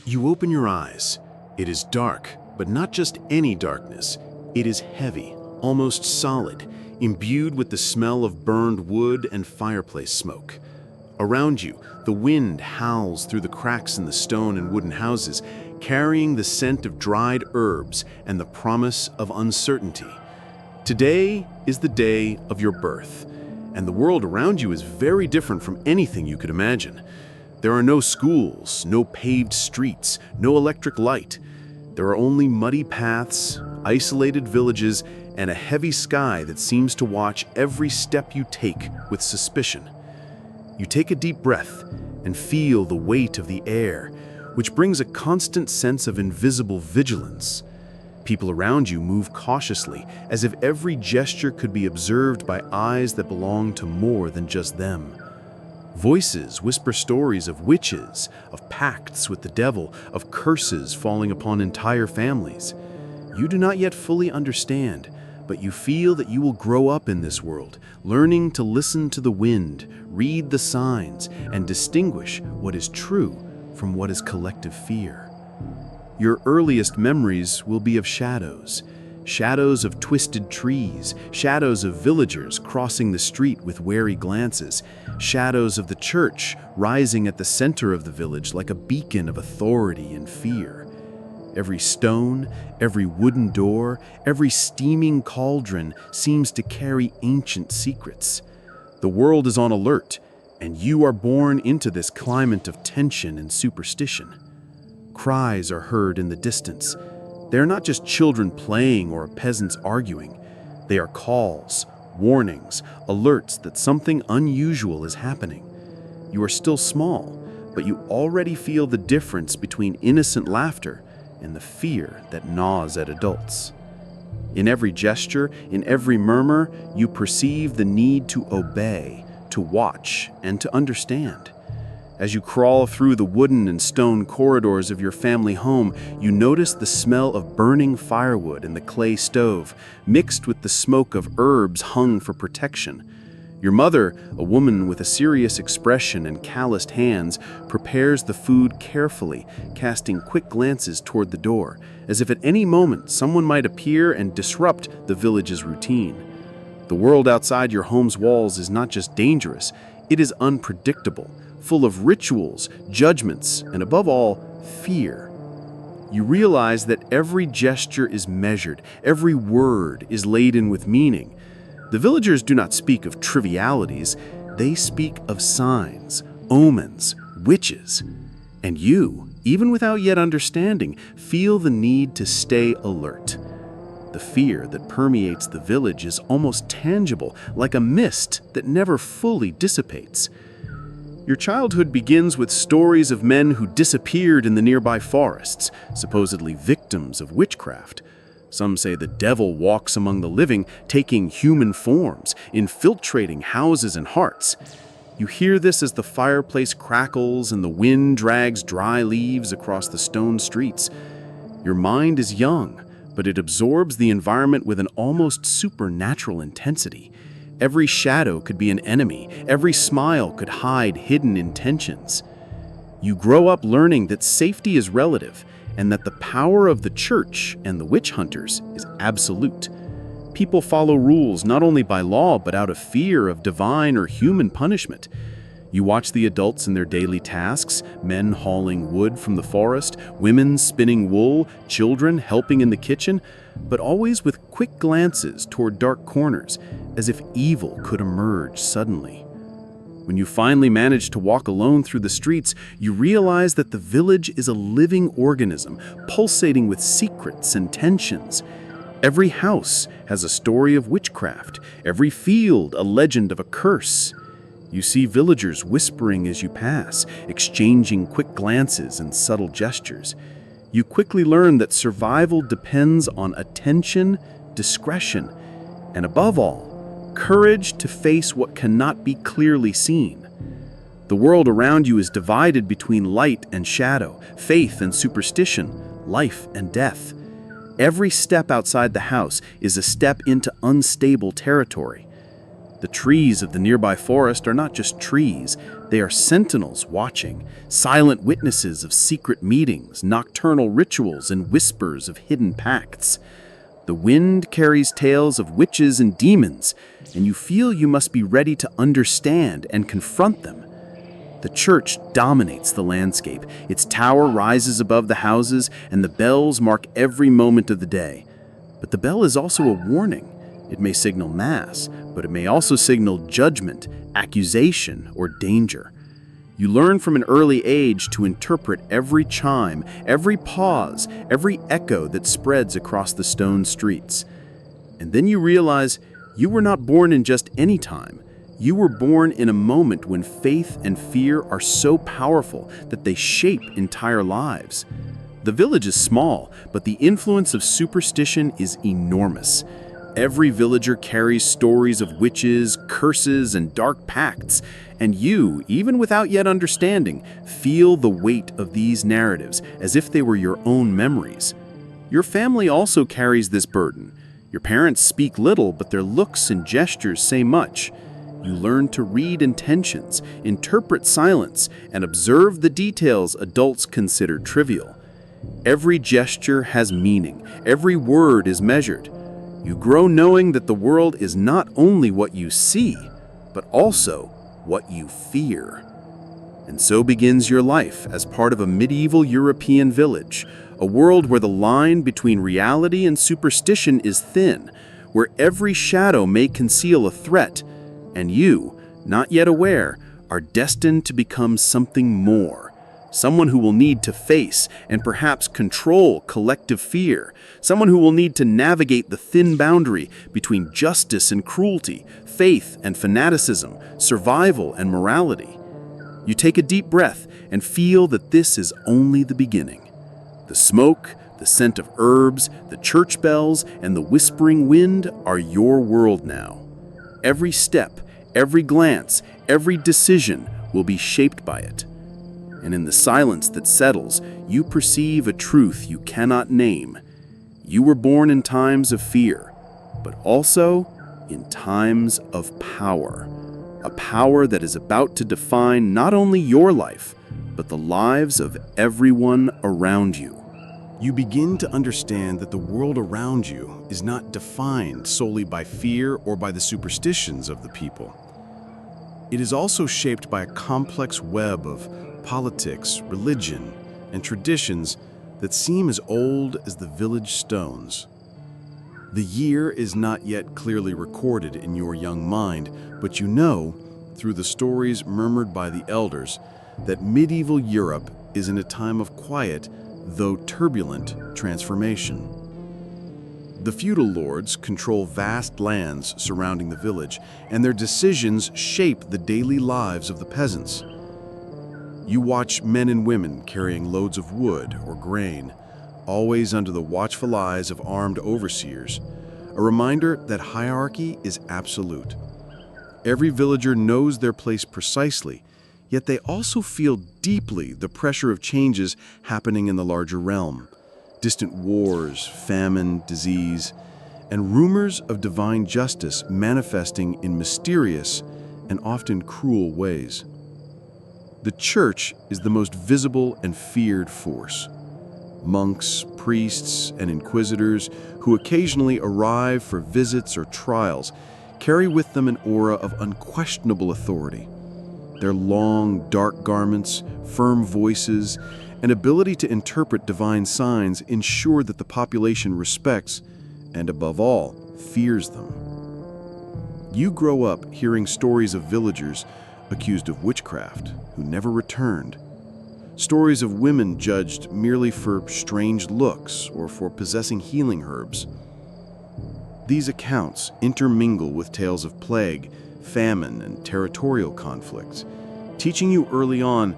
You open your eyes. It is dark, but not just any darkness. It is heavy, almost solid, imbued with the smell of burned wood and fireplace smoke. Around you, the wind howls through the cracks in the stone and wooden houses, carrying the scent of dried herbs and the promise of uncertainty. Today is the day of your birth, and the world around you is very different from anything you could imagine. There are no schools, no paved streets, no electric light. There are only muddy paths, isolated villages, and a heavy sky that seems to watch every step you take with suspicion. You take a deep breath and feel the weight of the air, which brings a constant sense of invisible vigilance. People around you move cautiously, as if every gesture could be observed by eyes that belong to more than just them. Voices whisper stories of witches, of pacts with the devil, of curses falling upon entire families. You do not yet fully understand, but you feel that you will grow up in this world, learning to listen to the wind, read the signs, and distinguish what is true from what is collective fear. Your earliest memories will be of shadows. Shadows of twisted trees, shadows of villagers crossing the street with wary glances, shadows of the church rising at the center of the village like a beacon of authority and fear. Every stone, every wooden door, every steaming cauldron seems to carry ancient secrets. The world is on alert, and you are born into this climate of tension and superstition. Cries are heard in the distance. They are not just children playing or peasants arguing. They are calls, warnings, alerts that something unusual is happening. You are still small, but you already feel the difference between innocent laughter and the fear that gnaws at adults. In every gesture, in every murmur, you perceive the need to obey, to watch, and to understand. As you crawl through the wooden and stone corridors of your family home, you notice the smell of burning firewood in the clay stove, mixed with the smoke of herbs hung for protection. Your mother, a woman with a serious expression and calloused hands, prepares the food carefully, casting quick glances toward the door, as if at any moment someone might appear and disrupt the village's routine. The world outside your home's walls is not just dangerous, it is unpredictable, full of rituals, judgments, and above all, fear. You realize that every gesture is measured, every word is laden with meaning. The villagers do not speak of trivialities, they speak of signs, omens, witches. And you, even without yet understanding, feel the need to stay alert. The fear that permeates the village is almost tangible, like a mist that never fully dissipates. Your childhood begins with stories of men who disappeared in the nearby forests, supposedly victims of witchcraft. Some say the devil walks among the living, taking human forms, infiltrating houses and hearts. You hear this as the fireplace crackles and the wind drags dry leaves across the stone streets. Your mind is young, but it absorbs the environment with an almost supernatural intensity. Every shadow could be an enemy. Every smile could hide hidden intentions. You grow up learning that safety is relative and that the power of the church and the witch hunters is absolute. People follow rules not only by law but out of fear of divine or human punishment. You watch the adults in their daily tasks, men hauling wood from the forest, women spinning wool, children helping in the kitchen, but always with quick glances toward dark corners, as if evil could emerge suddenly. When you finally manage to walk alone through the streets, you realize that the village is a living organism, pulsating with secrets and tensions. Every house has a story of witchcraft, every field a legend of a curse. You see villagers whispering as you pass, exchanging quick glances and subtle gestures. You quickly learn that survival depends on attention, discretion, and above all, courage to face what cannot be clearly seen. The world around you is divided between light and shadow, faith and superstition, life and death. Every step outside the house is a step into unstable territory. The trees of the nearby forest are not just trees, they are sentinels watching, silent witnesses of secret meetings, nocturnal rituals, and whispers of hidden pacts. The wind carries tales of witches and demons, and you feel you must be ready to understand and confront them. The church dominates the landscape. Its tower rises above the houses, and the bells mark every moment of the day. But the bell is also a warning. It may signal mass, but it may also signal judgment, accusation, or danger. You learn from an early age to interpret every chime, every pause, every echo that spreads across the stone streets. And then you realize you were not born in just any time. You were born in a moment when faith and fear are so powerful that they shape entire lives. The village is small, but the influence of superstition is enormous. Every villager carries stories of witches, curses, and dark pacts, and you, even without yet understanding, feel the weight of these narratives as if they were your own memories. Your family also carries this burden. Your parents speak little, but their looks and gestures say much. You learn to read intentions, interpret silence, and observe the details adults consider trivial. Every gesture has meaning. Every word is measured. You grow knowing that the world is not only what you see, but also what you fear. And so begins your life as part of a medieval European village, a world where the line between reality and superstition is thin, where every shadow may conceal a threat, and you, not yet aware, are destined to become something more. Someone who will need to face and perhaps control collective fear. Someone who will need to navigate the thin boundary between justice and cruelty, faith and fanaticism, survival and morality. You take a deep breath and feel that this is only the beginning. The smoke, the scent of herbs, the church bells, and the whispering wind are your world now. Every step, every glance, every decision will be shaped by it. And in the silence that settles, you perceive a truth you cannot name. You were born in times of fear, but also in times of power. A power that is about to define not only your life, but the lives of everyone around you. You begin to understand that the world around you is not defined solely by fear or by the superstitions of the people. It is also shaped by a complex web of politics, religion, and traditions that seem as old as the village stones. The year is not yet clearly recorded in your young mind, but you know, through the stories murmured by the elders, that medieval Europe is in a time of quiet, though turbulent, transformation. The feudal lords control vast lands surrounding the village, and their decisions shape the daily lives of the peasants. You watch men and women carrying loads of wood or grain, always under the watchful eyes of armed overseers, a reminder that hierarchy is absolute. Every villager knows their place precisely, yet they also feel deeply the pressure of changes happening in the larger realm. Distant wars, famine, disease, and rumors of divine justice manifesting in mysterious and often cruel ways. The church is the most visible and feared force. Monks, priests, and inquisitors who occasionally arrive for visits or trials carry with them an aura of unquestionable authority. Their long, dark garments, firm voices, and ability to interpret divine signs ensure that the population respects, and above all, fears them. You grow up hearing stories of villagers accused of witchcraft who never returned, stories of women judged merely for strange looks or for possessing healing herbs. These accounts intermingle with tales of plague, famine, and territorial conflicts, teaching you early on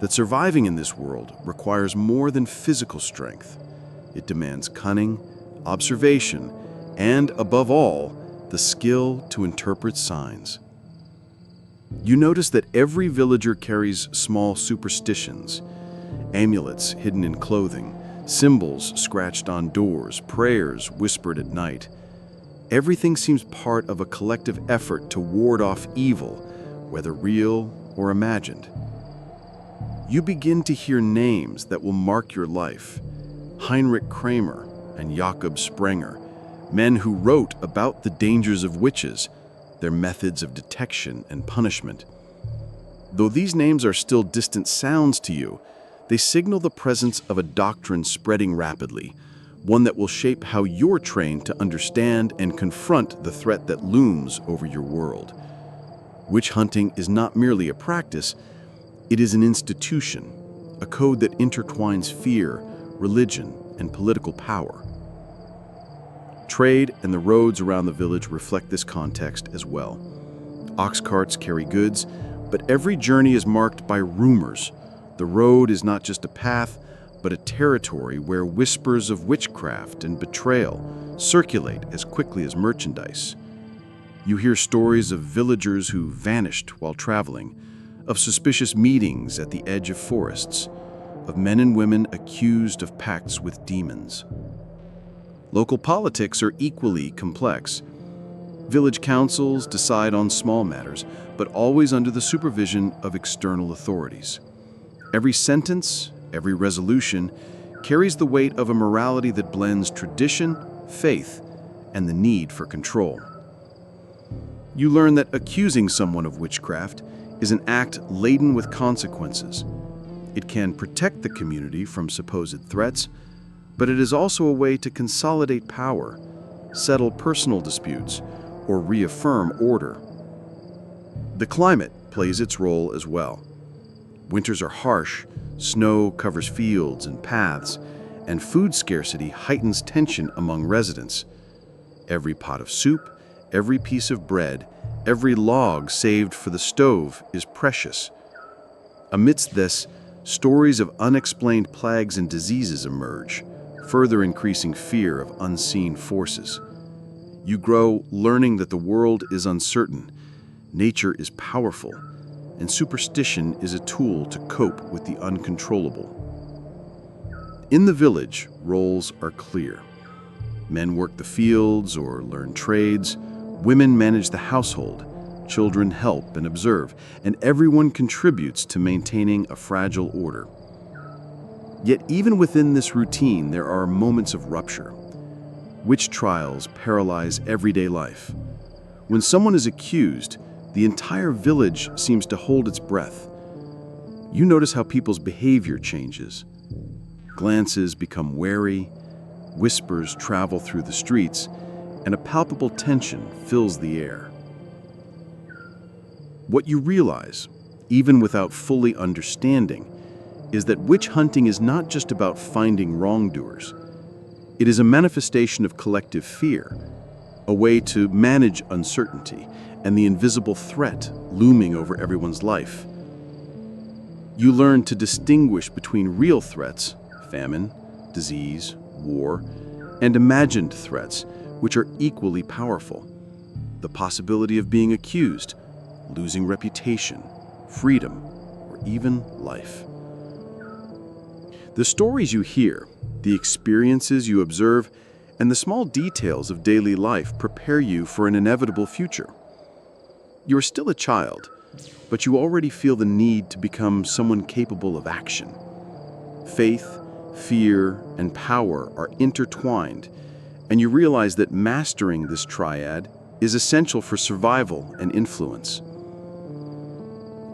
that surviving in this world requires more than physical strength. It demands cunning, observation, and, above all, the skill to interpret signs. You notice that every villager carries small superstitions, amulets hidden in clothing, symbols scratched on doors, prayers whispered at night. Everything seems part of a collective effort to ward off evil, whether real or imagined. You begin to hear names that will mark your life. Heinrich Kramer and Jakob Sprenger, men who wrote about the dangers of witches, their methods of detection and punishment. Though these names are still distant sounds to you, they signal the presence of a doctrine spreading rapidly, one that will shape how you're trained to understand and confront the threat that looms over your world. Witch hunting is not merely a practice, it is an institution, a code that intertwines fear, religion, and political power. Trade and the roads around the village reflect this context as well. Ox carts carry goods, but every journey is marked by rumors. The road is not just a path, but a territory where whispers of witchcraft and betrayal circulate as quickly as merchandise. You hear stories of villagers who vanished while traveling, of suspicious meetings at the edge of forests, of men and women accused of pacts with demons. Local politics are equally complex. Village councils decide on small matters, but always under the supervision of external authorities. Every sentence, every resolution, carries the weight of a morality that blends tradition, faith, and the need for control. You learn that accusing someone of witchcraft is an act laden with consequences. It can protect the community from supposed threats, but it is also a way to consolidate power, settle personal disputes, or reaffirm order. The climate plays its role as well. Winters are harsh, snow covers fields and paths, and food scarcity heightens tension among residents. Every pot of soup, every piece of bread, every log saved for the stove is precious. Amidst this, stories of unexplained plagues and diseases emerge, further increasing fear of unseen forces. You grow learning that the world is uncertain, nature is powerful, and superstition is a tool to cope with the uncontrollable. In the village, roles are clear. Men work the fields or learn trades, women manage the household, children help and observe, and everyone contributes to maintaining a fragile order. Yet even within this routine, there are moments of rupture. Witch trials paralyze everyday life. When someone is accused, the entire village seems to hold its breath. You notice how people's behavior changes. Glances become wary, whispers travel through the streets, and a palpable tension fills the air. What you realize, even without fully understanding, is that witch hunting is not just about finding wrongdoers. It is a manifestation of collective fear, a way to manage uncertainty and the invisible threat looming over everyone's life. You learn to distinguish between real threats, famine, disease, war, and imagined threats, which are equally powerful. The possibility of being accused, losing reputation, freedom, or even life. The stories you hear, the experiences you observe, and the small details of daily life prepare you for an inevitable future. You are still a child, but you already feel the need to become someone capable of action. Faith, fear, and power are intertwined, and you realize that mastering this triad is essential for survival and influence.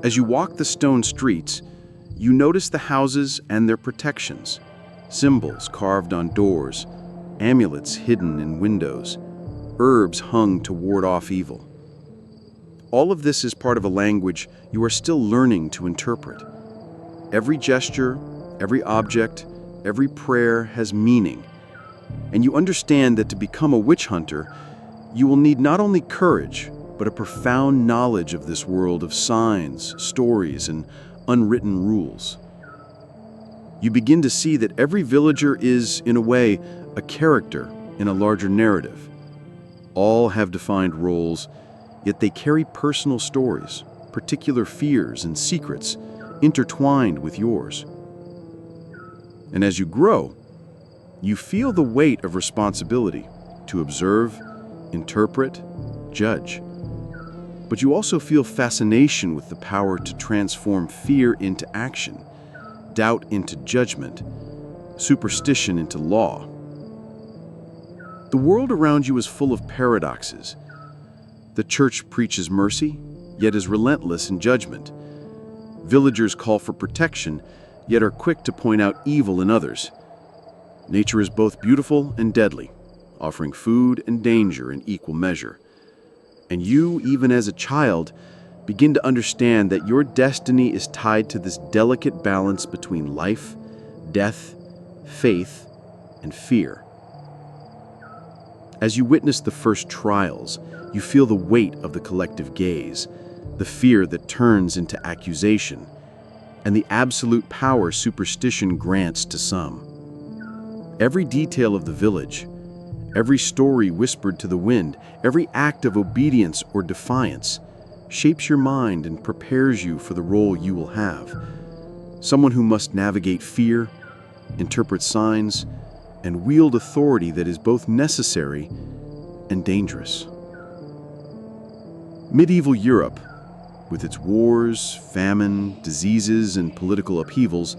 As you walk the stone streets, you notice the houses and their protections, symbols carved on doors, amulets hidden in windows, herbs hung to ward off evil. All of this is part of a language you are still learning to interpret. Every gesture, every object, every prayer has meaning, and you understand that to become a witch hunter, you will need not only courage, but a profound knowledge of this world of signs, stories, and unwritten rules. You begin to see that every villager is, in a way, a character in a larger narrative. All have defined roles, yet they carry personal stories, particular fears and secrets intertwined with yours. And as you grow, you feel the weight of responsibility to observe, interpret, judge. But you also feel fascination with the power to transform fear into action, doubt into judgment, superstition into law. The world around you is full of paradoxes. The church preaches mercy, yet is relentless in judgment. Villagers call for protection, yet are quick to point out evil in others. Nature is both beautiful and deadly, offering food and danger in equal measure. And you, even as a child, begin to understand that your destiny is tied to this delicate balance between life, death, faith, and fear. As you witness the first trials, you feel the weight of the collective gaze, the fear that turns into accusation, and the absolute power superstition grants to some. Every detail of the village, every story whispered to the wind, every act of obedience or defiance, shapes your mind and prepares you for the role you will have. Someone who must navigate fear, interpret signs, and wield authority that is both necessary and dangerous. Medieval Europe, with its wars, famine, diseases, and political upheavals,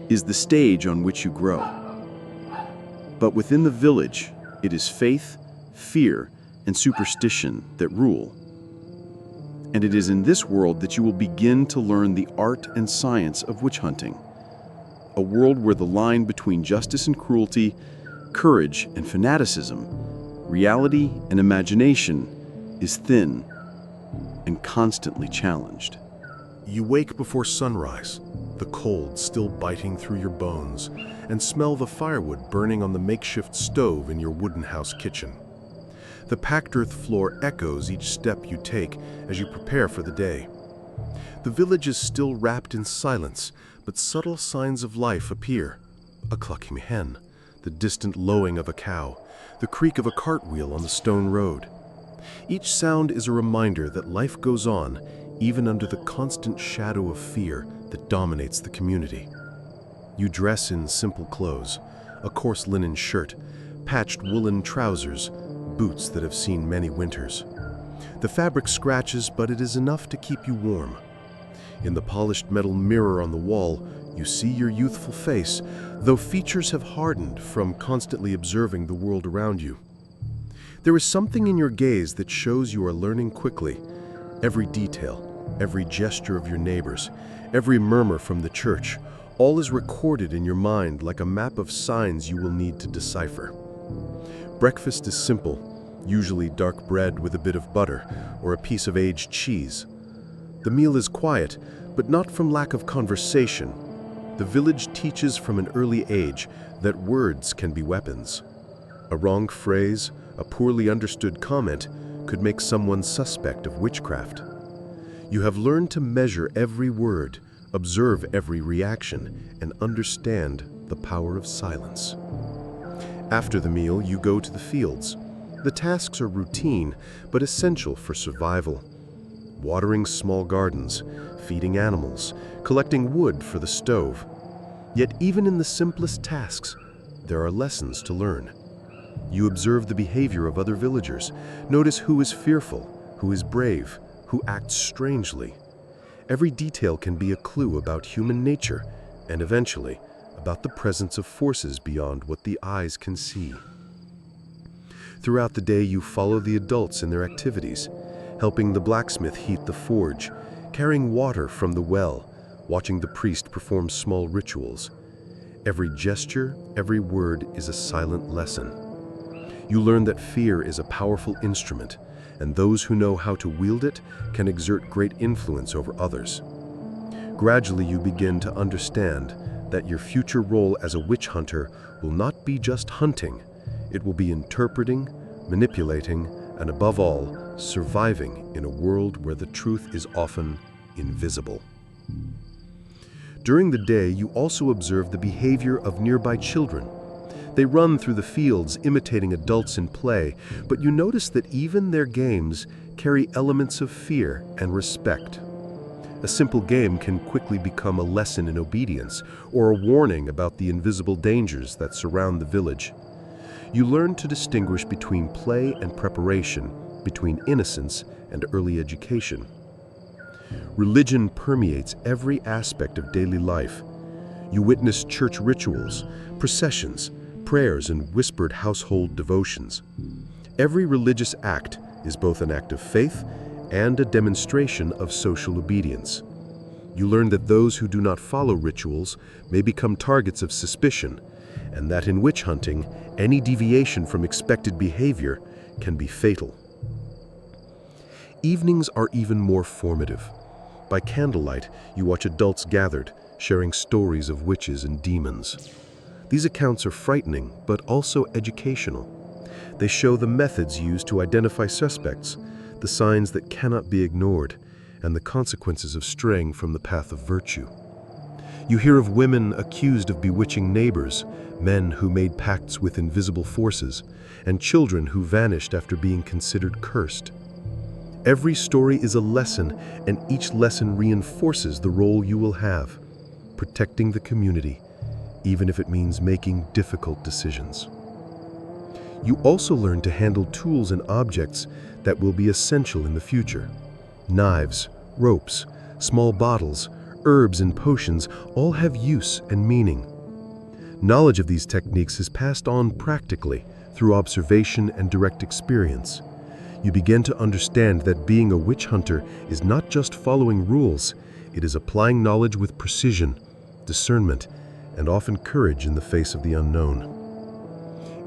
is the stage on which you grow. But within the village, it is faith, fear, and superstition that rule. And it is in this world that you will begin to learn the art and science of witch hunting. A world where the line between justice and cruelty, courage and fanaticism, reality and imagination is thin and constantly challenged. You wake before sunrise, the cold still biting through your bones, and smell the firewood burning on the makeshift stove in your wooden house kitchen. The packed earth floor echoes each step you take as you prepare for the day. The village is still wrapped in silence, but subtle signs of life appear. A clucking hen, the distant lowing of a cow, the creak of a cartwheel on the stone road. Each sound is a reminder that life goes on, even under the constant shadow of fear that dominates the community. You dress in simple clothes, a coarse linen shirt, patched woolen trousers, boots that have seen many winters. The fabric scratches, but it is enough to keep you warm. In the polished metal mirror on the wall, you see your youthful face, though features have hardened from constantly observing the world around you. There is something in your gaze that shows you are learning quickly. Every detail, every gesture of your neighbors, every murmur from the church, all is recorded in your mind like a map of signs you will need to decipher. Breakfast is simple, usually dark bread with a bit of butter or a piece of aged cheese. The meal is quiet, but not from lack of conversation. The village teaches from an early age that words can be weapons. A wrong phrase, a poorly understood comment, could make someone suspect of witchcraft. You have learned to measure every word, observe every reaction, and understand the power of silence. After the meal, you go to the fields. The tasks are routine, but essential for survival. Watering small gardens, feeding animals, collecting wood for the stove. Yet even in the simplest tasks, there are lessons to learn. You observe the behavior of other villagers, notice who is fearful, who is brave, who acts strangely. Every detail can be a clue about human nature, and eventually, about the presence of forces beyond what the eyes can see. Throughout the day, you follow the adults in their activities, helping the blacksmith heat the forge, carrying water from the well, watching the priest perform small rituals. Every gesture, every word is a silent lesson. You learn that fear is a powerful instrument, and those who know how to wield it can exert great influence over others. Gradually, you begin to understand that your future role as a witch hunter will not be just hunting. It will be interpreting, manipulating, and above all, surviving in a world where the truth is often invisible. During the day, you also observe the behavior of nearby children. They run through the fields imitating adults in play, but you notice that even their games carry elements of fear and respect. A simple game can quickly become a lesson in obedience or a warning about the invisible dangers that surround the village. You learn to distinguish between play and preparation, between innocence and early education. Religion permeates every aspect of daily life. You witness church rituals, processions, prayers, and whispered household devotions. Every religious act is both an act of faith and a demonstration of social obedience. You learn that those who do not follow rituals may become targets of suspicion, and that in witch hunting, any deviation from expected behavior can be fatal. Evenings are even more formative. By candlelight, you watch adults gathered, sharing stories of witches and demons. These accounts are frightening, but also educational. They show the methods used to identify suspects, the signs that cannot be ignored, and the consequences of straying from the path of virtue. You hear of women accused of bewitching neighbors, men who made pacts with invisible forces, and children who vanished after being considered cursed. Every story is a lesson, and each lesson reinforces the role you will have, protecting the community, even if it means making difficult decisions. You also learn to handle tools and objects that will be essential in the future. Knives, ropes, small bottles, herbs and potions all have use and meaning. Knowledge of these techniques is passed on practically through observation and direct experience. You begin to understand that being a witch hunter is not just following rules, it is applying knowledge with precision, discernment, and often courage in the face of the unknown.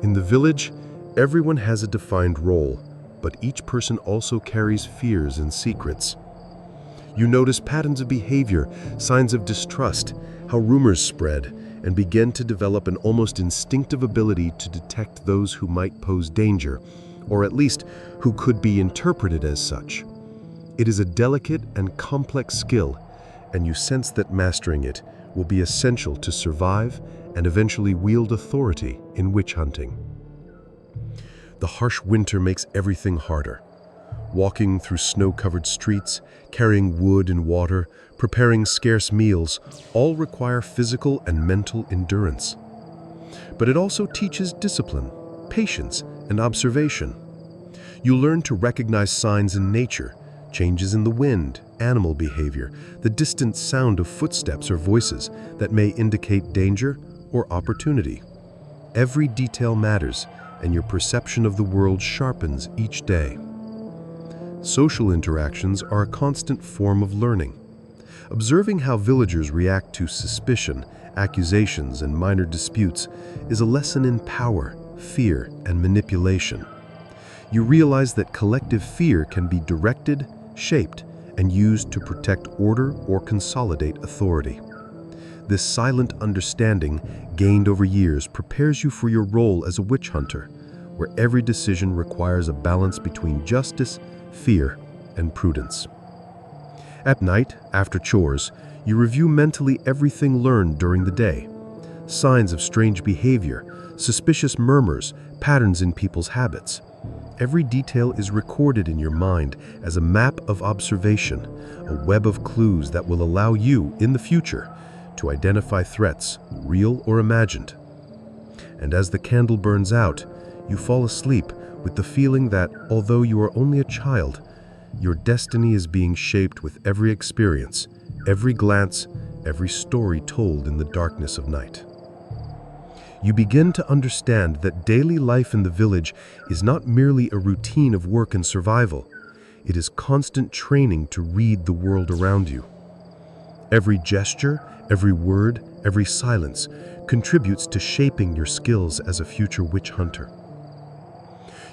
In the village, everyone has a defined role, but each person also carries fears and secrets. You notice patterns of behavior, signs of distrust, how rumors spread, and begin to develop an almost instinctive ability to detect those who might pose danger, or at least who could be interpreted as such. It is a delicate and complex skill, and you sense that mastering it will be essential to survive and eventually wield authority in witch hunting. The harsh winter makes everything harder. Walking through snow-covered streets, carrying wood and water, preparing scarce meals, all require physical and mental endurance. But it also teaches discipline, patience, and observation. You learn to recognize signs in nature, changes in the wind, animal behavior, the distant sound of footsteps or voices that may indicate danger or opportunity. Every detail matters, and your perception of the world sharpens each day. Social interactions are a constant form of learning. Observing how villagers react to suspicion, accusations, and minor disputes is a lesson in power, fear, and manipulation. You realize that collective fear can be directed, shaped, and used to protect order or consolidate authority. This silent understanding, gained over years, prepares you for your role as a witch hunter, where every decision requires a balance between justice, fear, and prudence. At night, after chores, you review mentally everything learned during the day. Signs of strange behavior, suspicious murmurs, patterns in people's habits. Every detail is recorded in your mind as a map of observation, a web of clues that will allow you, in the future, to identify threats, real or imagined. And as the candle burns out, you fall asleep with the feeling that, although you are only a child, your destiny is being shaped with every experience, every glance, every story told in the darkness of night. You begin to understand that daily life in the village is not merely a routine of work and survival. It is constant training to read the world around you. Every gesture, every word, every silence contributes to shaping your skills as a future witch hunter.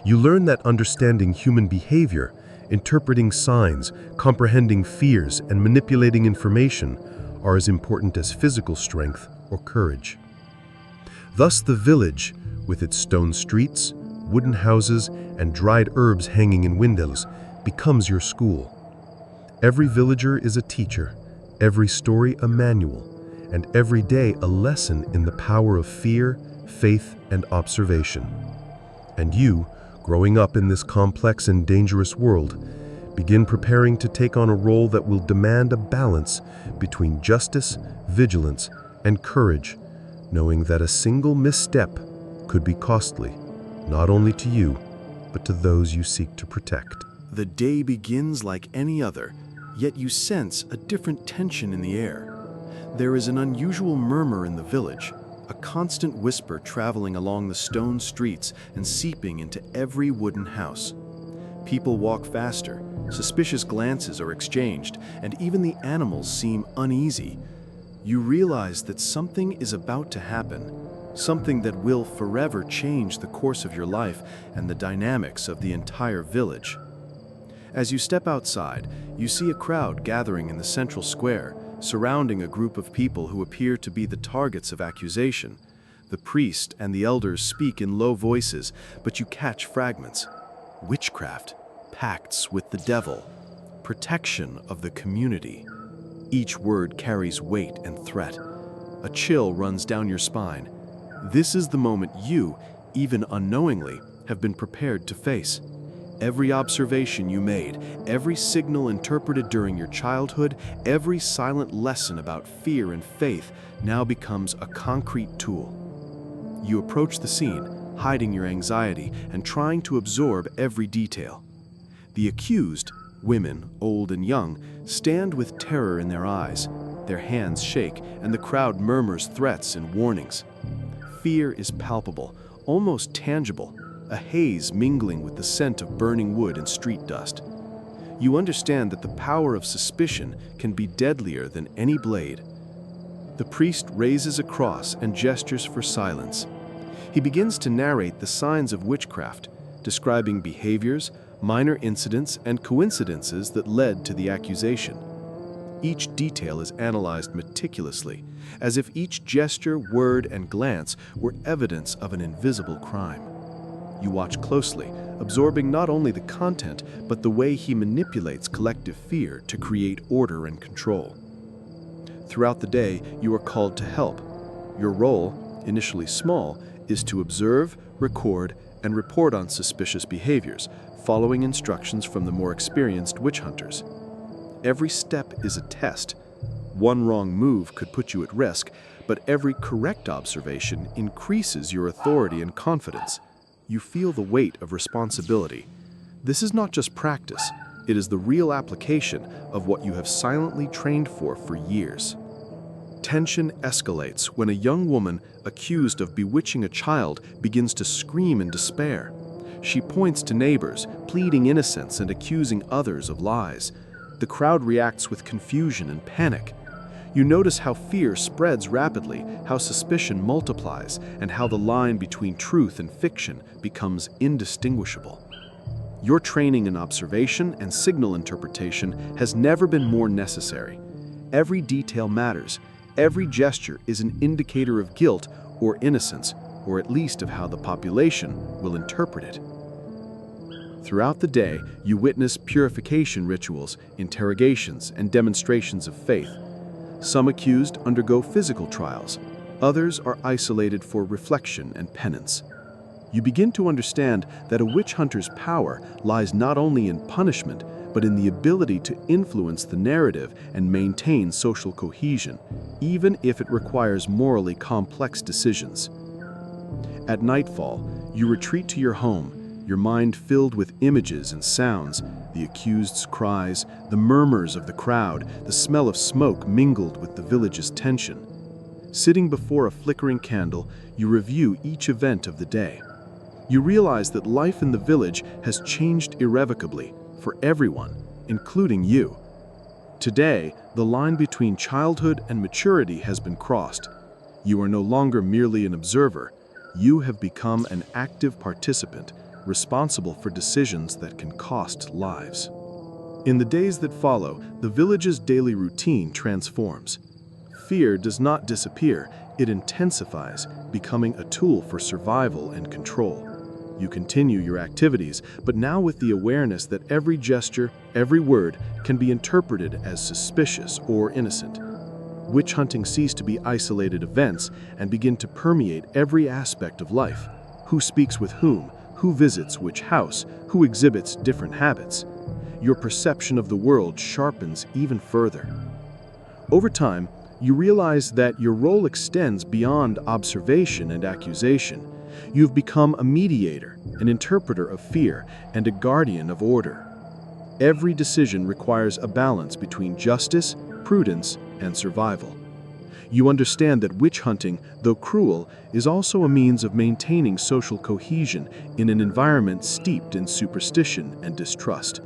You learn that understanding human behavior, interpreting signs, comprehending fears, and manipulating information are as important as physical strength or courage. Thus, the village, with its stone streets, wooden houses, and dried herbs hanging in windows, becomes your school. Every villager is a teacher, every story a manual, and every day a lesson in the power of fear, faith, and observation. And you, growing up in this complex and dangerous world, begin preparing to take on a role that will demand a balance between justice, vigilance, and courage, knowing that a single misstep could be costly not only to you, but to those you seek to protect. The day begins like any other, yet you sense a different tension in the air. There is an unusual murmur in the village, a constant whisper traveling along the stone streets and seeping into every wooden house. People walk faster, suspicious glances are exchanged, and even the animals seem uneasy. You realize that something is about to happen, something that will forever change the course of your life and the dynamics of the entire village. As you step outside, you see a crowd gathering in the central square, surrounding a group of people who appear to be the targets of accusation. The priest and the elders speak in low voices, but you catch fragments. Witchcraft, pacts with the devil, protection of the community. Each word carries weight and threat. A chill runs down your spine. This is the moment you, even unknowingly, have been prepared to face. Every observation you made, every signal interpreted during your childhood, every silent lesson about fear and faith now becomes a concrete tool. You approach the scene, hiding your anxiety and trying to absorb every detail. The accused, women, old and young, stand with terror in their eyes. Their hands shake, and the crowd murmurs threats and warnings. Fear is palpable, almost tangible, a haze mingling with the scent of burning wood and street dust. You understand that the power of suspicion can be deadlier than any blade. The priest raises a cross and gestures for silence. He begins to narrate the signs of witchcraft, describing behaviors, minor incidents, and coincidences that led to the accusation. Each detail is analyzed meticulously, as if each gesture, word, and glance were evidence of an invisible crime. You watch closely, absorbing not only the content, but the way he manipulates collective fear to create order and control. Throughout the day, you are called to help. Your role, initially small, is to observe, record, and report on suspicious behaviors, following instructions from the more experienced witch hunters. Every step is a test. One wrong move could put you at risk, but every correct observation increases your authority and confidence. You feel the weight of responsibility. This is not just practice, it is the real application of what you have silently trained for years. Tension escalates when a young woman accused of bewitching a child begins to scream in despair. She points to neighbors, pleading innocence and accusing others of lies. The crowd reacts with confusion and panic. You notice how fear spreads rapidly, how suspicion multiplies, and how the line between truth and fiction becomes indistinguishable. Your training in observation and signal interpretation has never been more necessary. Every detail matters. Every gesture is an indicator of guilt or innocence, or at least of how the population will interpret it. Throughout the day, you witness purification rituals, interrogations, and demonstrations of faith. Some accused undergo physical trials. Others are isolated for reflection and penance. You begin to understand that a witch hunter's power lies not only in punishment, but in the ability to influence the narrative and maintain social cohesion, even if it requires morally complex decisions. At nightfall, you retreat to your home, your mind filled with images and sounds, the accused's cries, the murmurs of the crowd, the smell of smoke mingled with the village's tension. Sitting before a flickering candle, you review each event of the day. You realize that life in the village has changed irrevocably for everyone, including you. Today, the line between childhood and maturity has been crossed. You are no longer merely an observer. You have become an active participant, responsible for decisions that can cost lives. In the days that follow, the village's daily routine transforms. Fear does not disappear, it intensifies, becoming a tool for survival and control. You continue your activities, but now with the awareness that every gesture, every word, can be interpreted as suspicious or innocent. Witch hunting cease to be isolated events and begin to permeate every aspect of life. Who speaks with whom? Who visits which house? Who exhibits different habits? Your perception of the world sharpens even further. Over time, you realize that your role extends beyond observation and accusation. You've become a mediator, an interpreter of fear, and a guardian of order. Every decision requires a balance between justice, prudence, and survival. You understand that witch hunting, though cruel, is also a means of maintaining social cohesion in an environment steeped in superstition and distrust.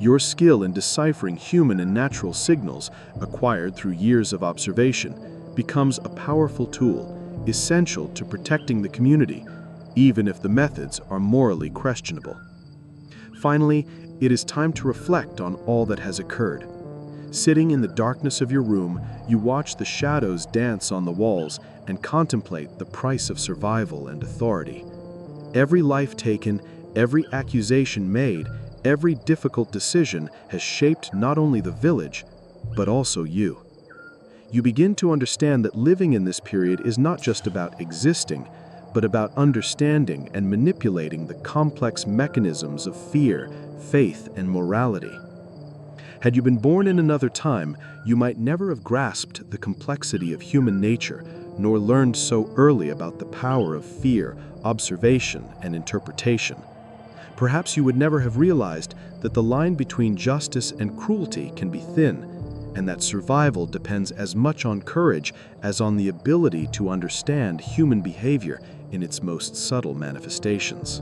Your skill in deciphering human and natural signals, acquired through years of observation, becomes a powerful tool, essential to protecting the community, even if the methods are morally questionable. Finally, it is time to reflect on all that has occurred. Sitting in the darkness of your room, you watch the shadows dance on the walls and contemplate the price of survival and authority. Every life taken, every accusation made, every difficult decision has shaped not only the village, but also you. You begin to understand that living in this period is not just about existing, but about understanding and manipulating the complex mechanisms of fear, faith, and morality. Had you been born in another time, you might never have grasped the complexity of human nature, nor learned so early about the power of fear, observation, and interpretation. Perhaps you would never have realized that the line between justice and cruelty can be thin, and that survival depends as much on courage as on the ability to understand human behavior in its most subtle manifestations.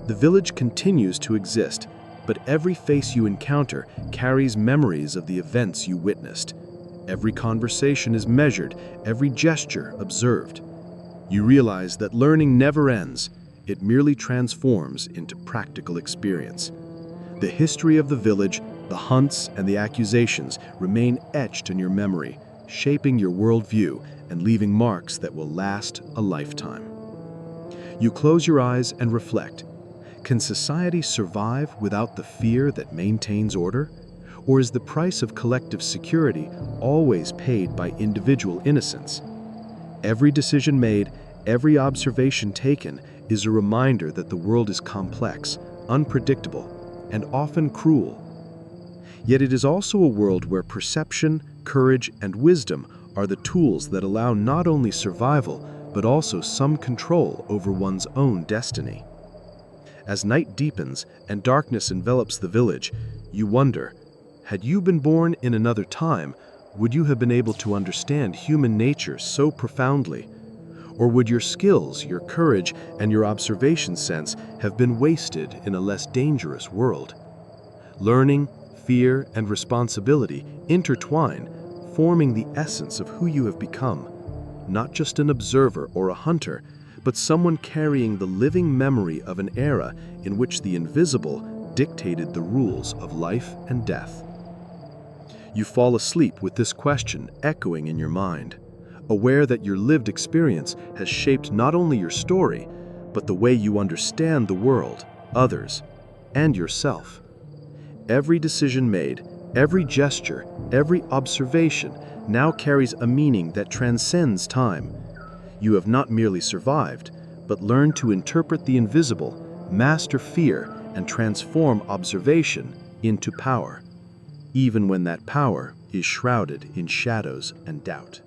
The village continues to exist, but every face you encounter carries memories of the events you witnessed. Every conversation is measured, every gesture observed. You realize that learning never ends, it merely transforms into practical experience. The history of the village, the hunts, and the accusations remain etched in your memory, shaping your worldview and leaving marks that will last a lifetime. You close your eyes and reflect. Can society survive without the fear that maintains order? Or is the price of collective security always paid by individual innocence? Every decision made, every observation taken is a reminder that the world is complex, unpredictable, and often cruel. Yet it is also a world where perception, courage, and wisdom are the tools that allow not only survival, but also some control over one's own destiny. As night deepens and darkness envelops the village, you wonder, had you been born in another time, would you have been able to understand human nature so profoundly? Or would your skills, your courage, and your observation sense have been wasted in a less dangerous world? Learning, fear, and responsibility intertwine, forming the essence of who you have become. Not just an observer or a hunter, but someone carrying the living memory of an era in which the invisible dictated the rules of life and death. You fall asleep with this question echoing in your mind, aware that your lived experience has shaped not only your story, but the way you understand the world, others, and yourself. Every decision made, every gesture, every observation now carries a meaning that transcends time. You have not merely survived, but learned to interpret the invisible, master fear, and transform observation into power, even when that power is shrouded in shadows and doubt.